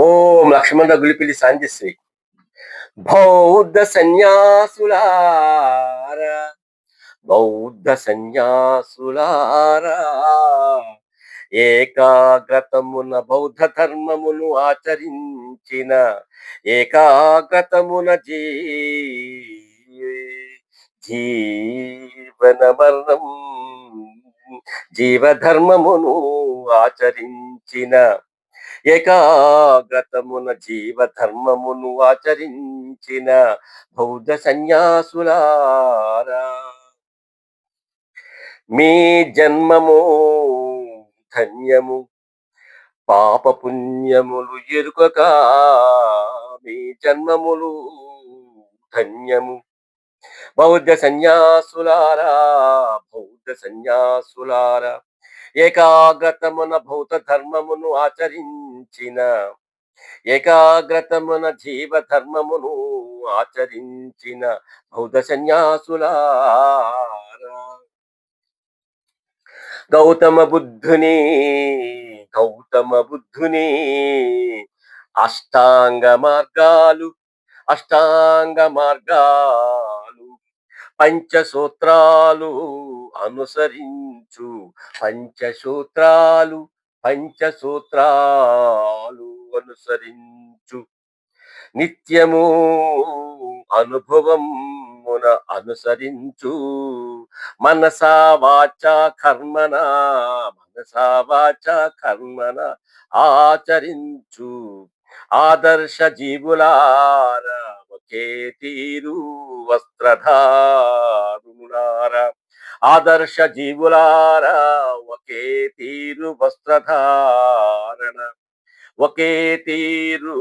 ఓం లక్ష్మణ గులిపిలి సాంజశ్రీ. బౌద్ధ సన్యాసులారా, బౌద్ధ సన్యాసులారా, ఏకాగ్రతమున బౌద్ధ ధర్మమును ఆచరించిన ఏకాగ్రతమున జీవన మరణం జీవధర్మమును ఆచరించిన ఏకాగ్రతమున జీవధర్మమును ఆచరించిన బౌద్ధ సన్యాసులారా, మీ జన్మము ధన్యము, పాప పుణ్యములు ఎరుకక మీ జన్మములు ధన్యము. బౌద్ధ సన్యాసులారా, బౌద్ధ సన్యాసులారా, ఏకాగ్రతమున బౌద్ధ ధర్మమును ఆచరించిన ఏకాగ్రతమున జీవ ధర్మమును ఆచరించిన బౌద్ధ సన్యాసులారా, గౌతమ బుద్ధుని గౌతమ బుద్ధుని అష్టాంగ మార్గాలు అష్టాంగ మార్గాలు పంచసూత్రాలు అనుసరించు పంచసూత్రాలు పంచసూత్రాలు అనుసరించు నిత్యము అనుభవమున అనుసరించు మనసా వాచా కర్మణ మనసా వాచా కర్మణ ఆచరించు ఆదర్శ జీవులారా, ఒకే తీరు వస్త్రధారులారా, ఆదర్శ జీవులారా, ఒకే తీరు వస్త్రధారణ, ఒకే తీరు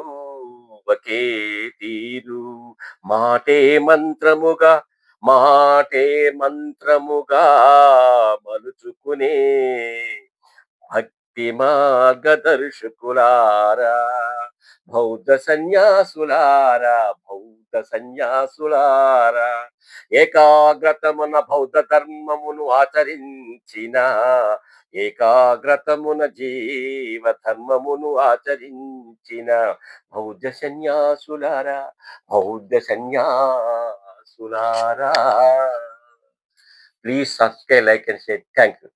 ఒకే తీరు, మాటే మంత్రముగా మాటే మంత్రముగా మలుచుకునే భక్తి మార్గదర్శకులారా, బౌద్ధ సన్యాసులారా, బౌద్ధ సన్యాసులారా, ఏకాగ్రతమున బౌద్ధ ధర్మమును ఆచరించిన ఏకాగ్రతమున జీవ ధర్మమును ఆచరించిన బౌద్ధ సన్యాసులారా, బౌద్ధ సన్యాసులారా. Please subscribe, like and share. Thank you.